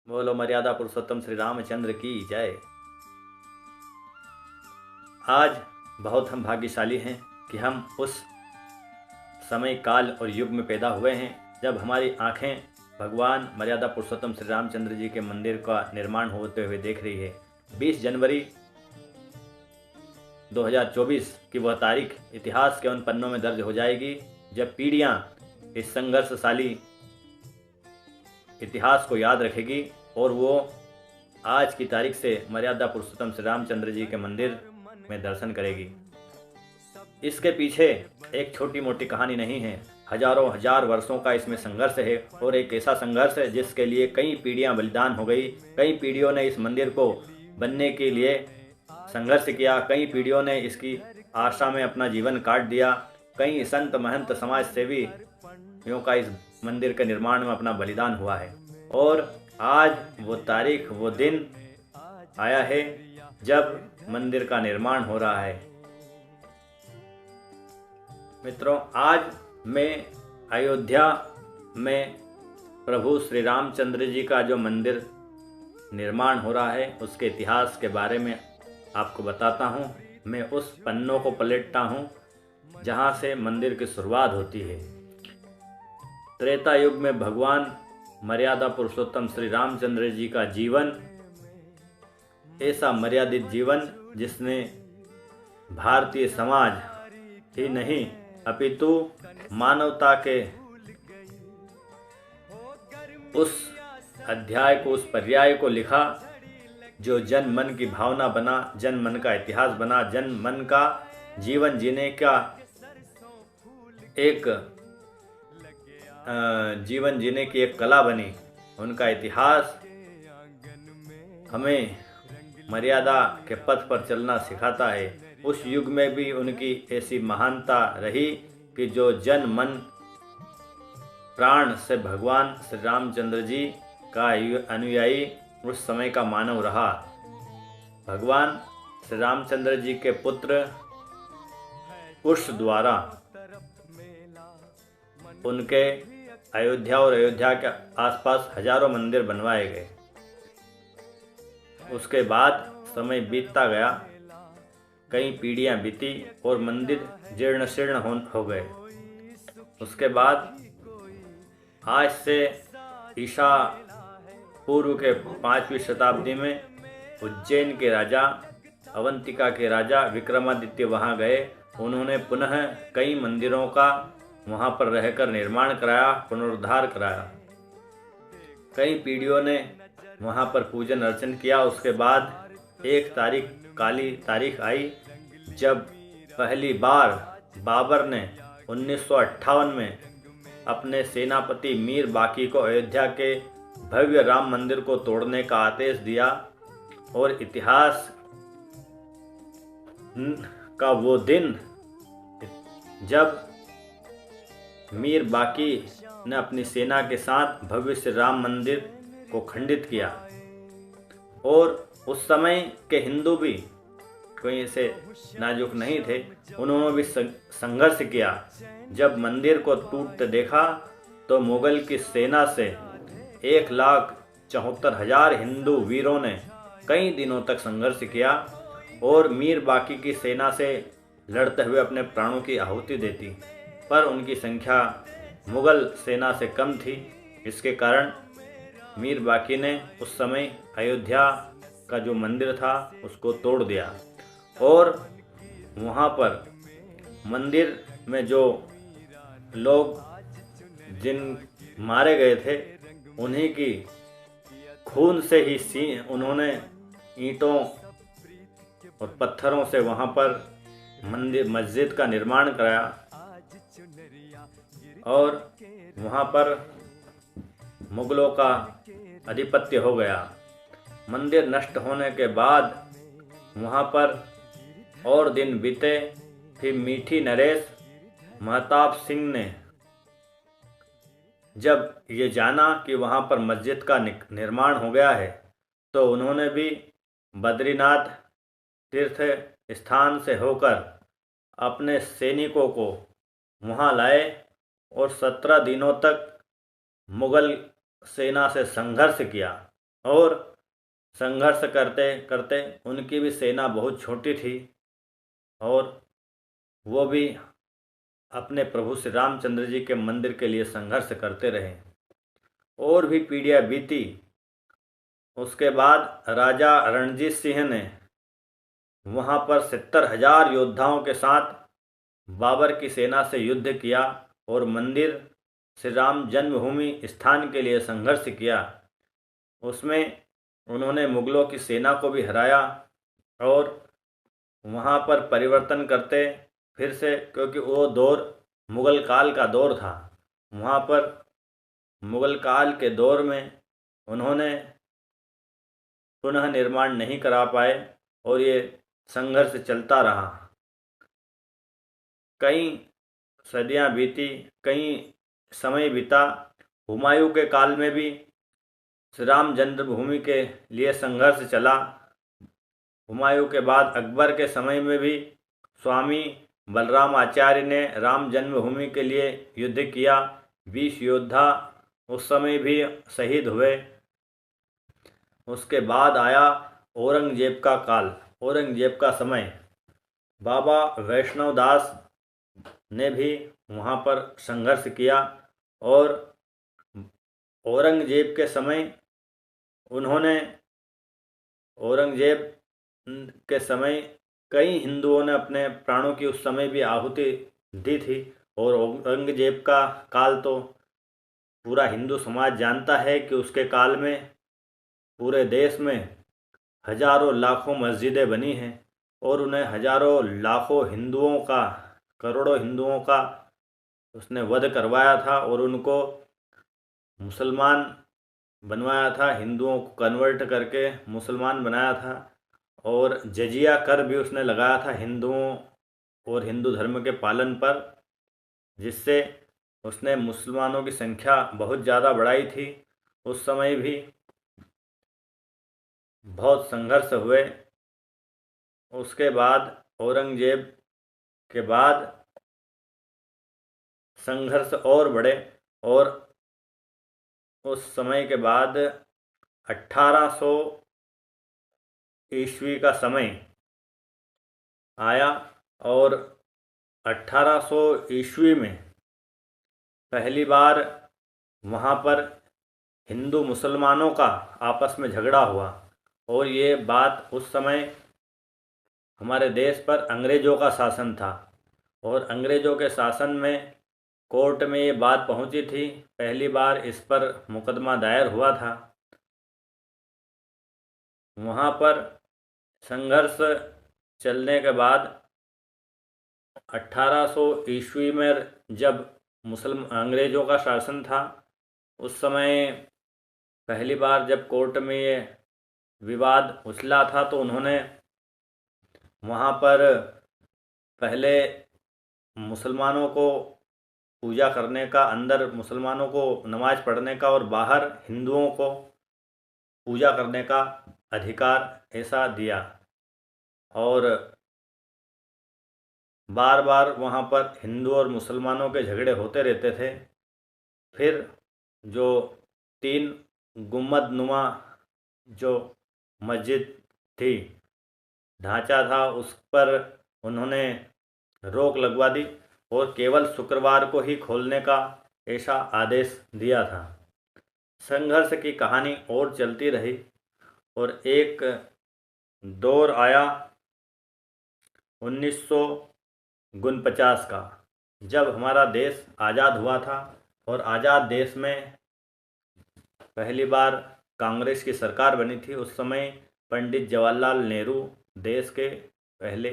बोलो मर्यादा पुरुषोत्तम श्री रामचंद्र की जय। आज बहुत हम भाग्यशाली हैं कि हम उस समय काल और युग में पैदा हुए हैं जब हमारी आंखें भगवान मर्यादा पुरुषोत्तम श्री रामचंद्र जी के मंदिर का निर्माण होते हुए देख रही है। 20 जनवरी 2024 की वह तारीख इतिहास के उन पन्नों में दर्ज हो जाएगी जब पीढ़ियां इस संघर्षशाली इतिहास को याद रखेगी और वो आज की तारीख से मर्यादा पुरुषोत्तम श्री रामचंद्र जी के मंदिर में दर्शन करेगी। इसके पीछे एक छोटी मोटी कहानी नहीं है, हजारों हजार वर्षों का इसमें संघर्ष है और एक ऐसा संघर्ष है जिसके लिए कई पीढ़ियां बलिदान हो गई। कई पीढ़ियों ने इस मंदिर को बनने के लिए संघर्ष किया, कई पीढ़ियों ने इसकी आशा में अपना जीवन काट दिया, कई संत महंत समाज सेवियों का इस मंदिर के निर्माण में अपना बलिदान हुआ है। और आज वो तारीख वो दिन आया है जब मंदिर का निर्माण हो रहा है। मित्रों, आज मैं अयोध्या में प्रभु श्री रामचंद्र जी का जो मंदिर निर्माण हो रहा है उसके इतिहास के बारे में आपको बताता हूँ। मैं उस पन्नों को पलटता हूँ जहाँ से मंदिर की शुरुआत होती है। त्रेता युग में भगवान मर्यादा पुरुषोत्तम श्री रामचंद्र जी का जीवन ऐसा मर्यादित जीवन जिसने भारतीय समाज ही नहीं अपितु मानवता के उस अध्याय को, उस पर्याय को लिखा जो जन मन की भावना बना, जन मन का इतिहास बना, जन मन का जीवन जीने का एक जीवन जीने की एक कला बनी। उनका इतिहास हमें मर्यादा के पथ पर चलना सिखाता है। उस युग में भी उनकी ऐसी महानता रही कि जो जन मन प्राण से भगवान श्री रामचंद्र जी का अनुयायी उस समय का मानव रहा। भगवान श्री रामचंद्र जी के पुत्र कुश द्वारा उनके अयोध्या और अयोध्या के आसपास हजारों मंदिर बनवाए गए। उसके बाद समय बीतता गया, कई पीढ़ियां बीती और मंदिर जीर्ण शीर्ण हो गए। उसके बाद आज से ईसा पूर्व के 5वीं शताब्दी में उज्जैन के राजा, अवंतिका के राजा विक्रमादित्य वहां गए। उन्होंने पुनः कई मंदिरों का वहां पर रहकर निर्माण कराया, पुनरुद्धार कराया। कई पीढ़ियों ने वहां पर पूजन अर्चन किया। उसके बाद एक काली तारीख आई जब पहली बार बाबर ने 1958 में अपने सेनापति मीर बाकी को अयोध्या के भव्य राम मंदिर को तोड़ने का आदेश दिया। और इतिहास का वो दिन जब मीर बाकी ने अपनी सेना के साथ भव्य श्री राम मंदिर को खंडित किया। और उस समय के हिंदू भी कोई ऐसे नाजुक नहीं थे, उन्होंने भी संघर्ष किया। जब मंदिर को टूटते देखा तो मुगल की सेना से 1,74,000 हिंदू वीरों ने कई दिनों तक संघर्ष किया और मीर बाकी की सेना से लड़ते हुए अपने प्राणों की आहुति देती, पर उनकी संख्या मुगल सेना से कम थी। इसके कारण मीर बाकी ने उस समय अयोध्या का जो मंदिर था उसको तोड़ दिया और वहाँ पर मंदिर में जो लोग जिन मारे गए थे उन्हीं की खून से ही उन्होंने ईंटों और पत्थरों से वहाँ पर मस्जिद का निर्माण कराया और वहाँ पर मुगलों का आधिपत्य हो गया। मंदिर नष्ट होने के बाद वहाँ पर और दिन बीते। फिर मीठी नरेश महताब सिंह ने जब ये जाना कि वहाँ पर मस्जिद का निर्माण हो गया है तो उन्होंने भी बद्रीनाथ तीर्थ स्थान से होकर अपने सैनिकों को वहाँ लाए और 17 दिनों तक मुगल सेना से संघर्ष किया। और संघर्ष करते करते उनकी भी सेना बहुत छोटी थी और वो भी अपने प्रभु श्री रामचंद्र जी के मंदिर के लिए संघर्ष करते रहे। और भी पीढ़ियाँ बीती। उसके बाद राजा रणजीत सिंह ने वहाँ पर 70,000 योद्धाओं के साथ बाबर की सेना से युद्ध किया और मंदिर श्री राम जन्मभूमि स्थान के लिए संघर्ष किया। उसमें उन्होंने मुगलों की सेना को भी हराया और वहाँ पर परिवर्तन करते फिर से, क्योंकि वो दौर मुग़ल काल का दौर था, वहाँ पर मुग़ल काल के दौर में उन्होंने पुनः निर्माण नहीं करा पाए और ये संघर्ष चलता रहा। कई सदियां बीती, कई समय बीता। हुमायूं के काल में भी श्री राम जन्मभूमि के लिए संघर्ष चला। हुमायूं के बाद अकबर के समय में भी स्वामी बलराम आचार्य ने राम जन्मभूमि के लिए युद्ध किया। 20 योद्धा उस समय भी शहीद हुए। उसके बाद आया औरंगजेब का काल, औरंगजेब का समय। बाबा वैष्णव दास ने भी वहाँ पर संघर्ष किया और औरंगजेब के समय औरंगजेब के समय कई हिंदुओं ने अपने प्राणों की उस समय भी आहुति दी थी। और औरंगजेब का काल तो पूरा हिंदू समाज जानता है कि उसके काल में पूरे देश में हजारों लाखों मस्जिदें बनी हैं और उन्हें हजारों लाखों हिंदुओं का, करोड़ों हिंदुओं का उसने वध करवाया था और उनको मुसलमान बनवाया था, हिंदुओं को कन्वर्ट करके मुसलमान बनाया था। और जजिया कर भी उसने लगाया था हिंदुओं और हिंदू धर्म के पालन पर, जिससे उसने मुसलमानों की संख्या बहुत ज़्यादा बढ़ाई थी। उस समय भी बहुत संघर्ष हुए। उसके बाद औरंगजेब के बाद संघर्ष और बढ़े और उस समय के बाद 1800 ईस्वी का समय आया और 1800 ईस्वी में पहली बार वहाँ पर हिंदू मुसलमानों का आपस में झगड़ा हुआ। और ये बात उस समय हमारे देश पर अंग्रेज़ों का शासन था और अंग्रेज़ों के शासन में कोर्ट में ये बात पहुंची थी। पहली बार इस पर मुकदमा दायर हुआ था। वहाँ पर संघर्ष चलने के बाद 1800 ईस्वी में जब अंग्रेज़ों का शासन था, उस समय पहली बार जब कोर्ट में ये विवाद उछला था तो उन्होंने वहाँ पर पहले मुसलमानों को पूजा करने का, अंदर मुसलमानों को नमाज पढ़ने का और बाहर हिंदुओं को पूजा करने का अधिकार ऐसा दिया। और बार बार वहाँ पर हिंदू और मुसलमानों के झगड़े होते रहते थे। फिर जो 3 गुम्बद नुमा जो मस्जिद थी, ढांचा था, उस पर उन्होंने रोक लगवा दी और केवल शुक्रवार को ही खोलने का ऐसा आदेश दिया था। संघर्ष की कहानी और चलती रही और एक दौर आया 1949 का, जब हमारा देश आज़ाद हुआ था और आज़ाद देश में पहली बार कांग्रेस की सरकार बनी थी। उस समय पंडित जवाहरलाल नेहरू देश के पहले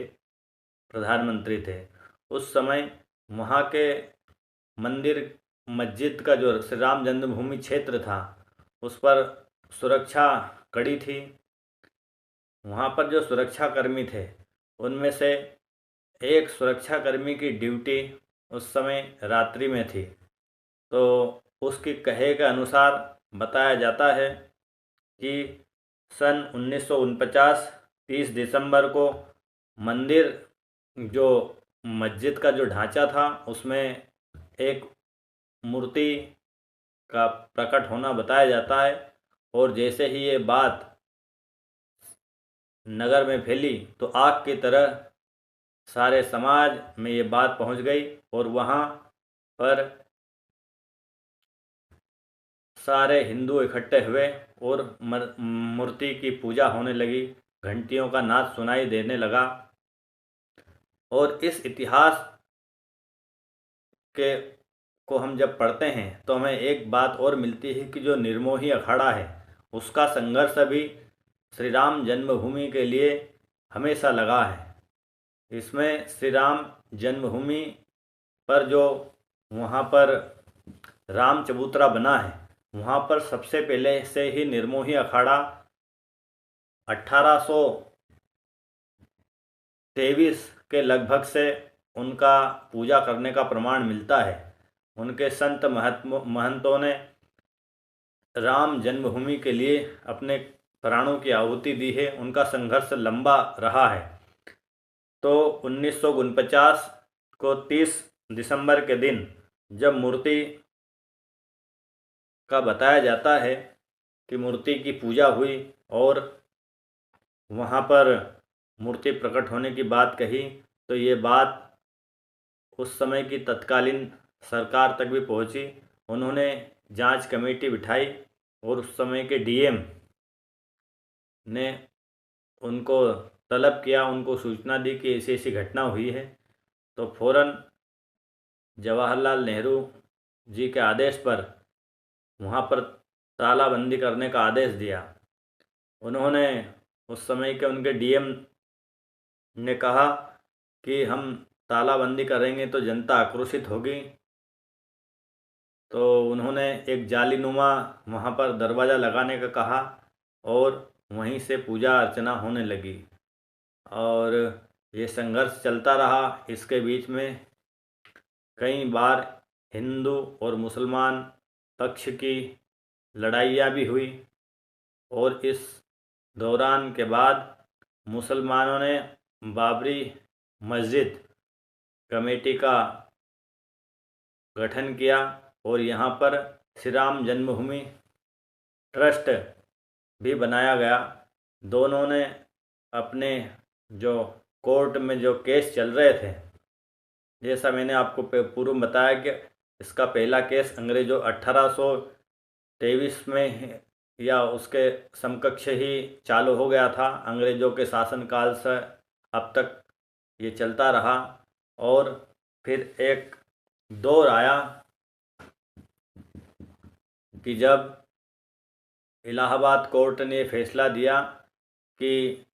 प्रधानमंत्री थे। उस समय वहाँ के मंदिर मस्जिद का जो श्री राम जन्मभूमि क्षेत्र था, उस पर सुरक्षा कड़ी थी। वहाँ पर जो सुरक्षाकर्मी थे, उनमें से एक सुरक्षाकर्मी की ड्यूटी उस समय रात्रि में थी। तो उसकी कहे के अनुसार बताया जाता है कि सन 1949 30 दिसंबर को मंदिर जो मस्जिद का जो ढांचा था, उसमें एक मूर्ति का प्रकट होना बताया जाता है और जैसे ही ये बात नगर में फैली तो आग की तरह सारे समाज में ये बात पहुंच गई और वहाँ पर सारे हिंदू इकट्ठे हुए और मूर्ति की पूजा होने लगी। घंटियों का नाद सुनाई देने लगा। और इस इतिहास के को हम जब पढ़ते हैं तो हमें एक बात और मिलती है कि जो निर्मोही अखाड़ा है उसका संघर्ष भी श्री राम जन्मभूमि के लिए हमेशा लगा है। इसमें श्री राम जन्मभूमि पर जो वहाँ पर राम चबूतरा बना है वहाँ पर सबसे पहले से ही निर्मोही अखाड़ा 1823 के लगभग से उनका पूजा करने का प्रमाण मिलता है। उनके संत महंतों ने राम जन्मभूमि के लिए अपने प्राणों की आहुति दी है। उनका संघर्ष लंबा रहा है। तो 1949 को 30 दिसंबर के दिन जब मूर्ति का बताया जाता है कि मूर्ति की पूजा हुई और वहाँ पर मूर्ति प्रकट होने की बात कही तो ये बात उस समय की तत्कालीन सरकार तक भी पहुँची। उन्होंने जांच कमेटी बिठाई और उस समय के डीएम ने उनको तलब किया, उनको सूचना दी कि ऐसी ऐसी घटना हुई है। तो फौरन जवाहरलाल नेहरू जी के आदेश पर वहाँ पर तालाबंदी करने का आदेश दिया। उन्होंने उस समय के उनके डीएम ने कहा कि हम तालाबंदी करेंगे तो जनता आक्रोशित होगी। तो उन्होंने एक जालीनुमा वहाँ पर दरवाज़ा लगाने का कहा और वहीं से पूजा अर्चना होने लगी और ये संघर्ष चलता रहा। इसके बीच में कई बार हिंदू और मुसलमान पक्ष की लड़ाइयाँ भी हुई और इस दौरान के बाद मुसलमानों ने बाबरी मस्जिद कमेटी का गठन किया और यहाँ पर श्री राम जन्मभूमि ट्रस्ट भी बनाया गया। दोनों ने अपने जो कोर्ट में जो केस चल रहे थे, जैसा मैंने आपको पूर्व में बताया कि इसका पहला केस अंग्रेज़ों 1823 में या उसके समकक्ष ही चालू हो गया था। अंग्रेज़ों के शासनकाल से अब तक ये चलता रहा और फिर एक दौर आया कि जब इलाहाबाद कोर्ट ने फैसला दिया कि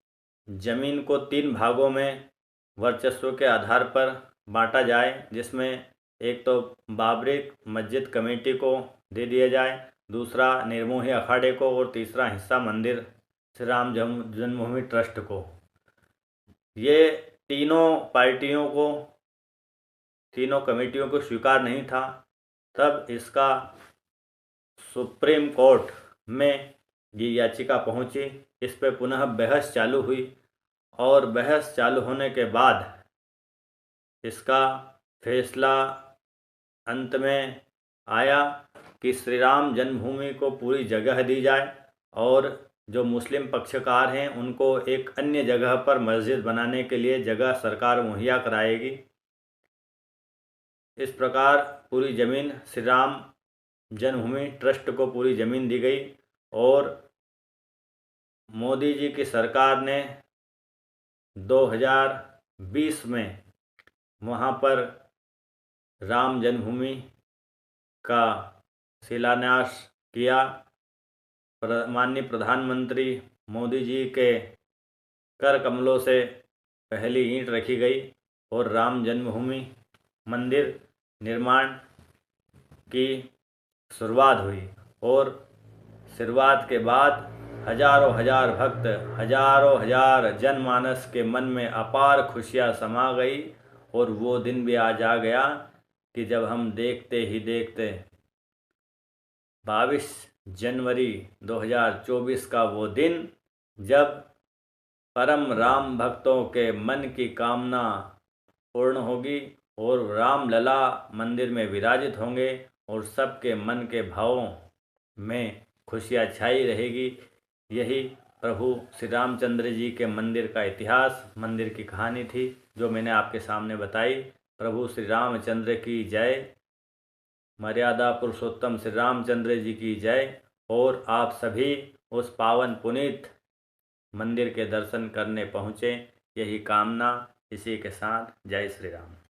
ज़मीन को 3 भागों में वर्चस्व के आधार पर बांटा जाए, जिसमें एक तो बाबरी मस्जिद कमेटी को दे दिया जाए, दूसरा निर्मोही अखाड़े को और तीसरा हिस्सा मंदिर श्री राम जन्मभूमि ट्रस्ट को। ये तीनों पार्टियों को, तीनों कमेटियों को स्वीकार नहीं था। तब इसका सुप्रीम कोर्ट में ये याचिका पहुंची। इस पे पुनः बहस चालू हुई और बहस चालू होने के बाद इसका फैसला अंत में आया कि श्री राम जन्मभूमि को पूरी जगह दी जाए और जो मुस्लिम पक्षकार हैं उनको एक अन्य जगह पर मस्जिद बनाने के लिए जगह सरकार मुहैया कराएगी। इस प्रकार पूरी ज़मीन श्री राम जन्मभूमि ट्रस्ट को पूरी ज़मीन दी गई और मोदी जी की सरकार ने 2020 में वहाँ पर राम जन्मभूमि का शिलान्यास किया। माननीय प्रधानमंत्री मोदी जी के कर कमलों से पहली ईंट रखी गई और राम जन्मभूमि मंदिर निर्माण की शुरुआत हुई और शुरुआत के बाद हजारों हजार भक्त, हजारों हजार जनमानस के मन में अपार खुशियाँ समा गई और वो दिन भी आज आ गया कि जब हम देखते ही देखते 22 जनवरी 2024 का वो दिन जब परम राम भक्तों के मन की कामना पूर्ण होगी और रामलला मंदिर में विराजित होंगे और सबके मन के भावों में खुशियाँ छाई रहेगी। यही प्रभु श्री रामचंद्र जी के मंदिर का इतिहास, मंदिर की कहानी थी जो मैंने आपके सामने बताई। प्रभु श्री रामचंद्र की जय, मर्यादा पुरुषोत्तम श्री रामचंद्र जी की जय। और आप सभी उस पावन पुनीत मंदिर के दर्शन करने पहुँचे, यही कामना। इसी के साथ जय श्री राम।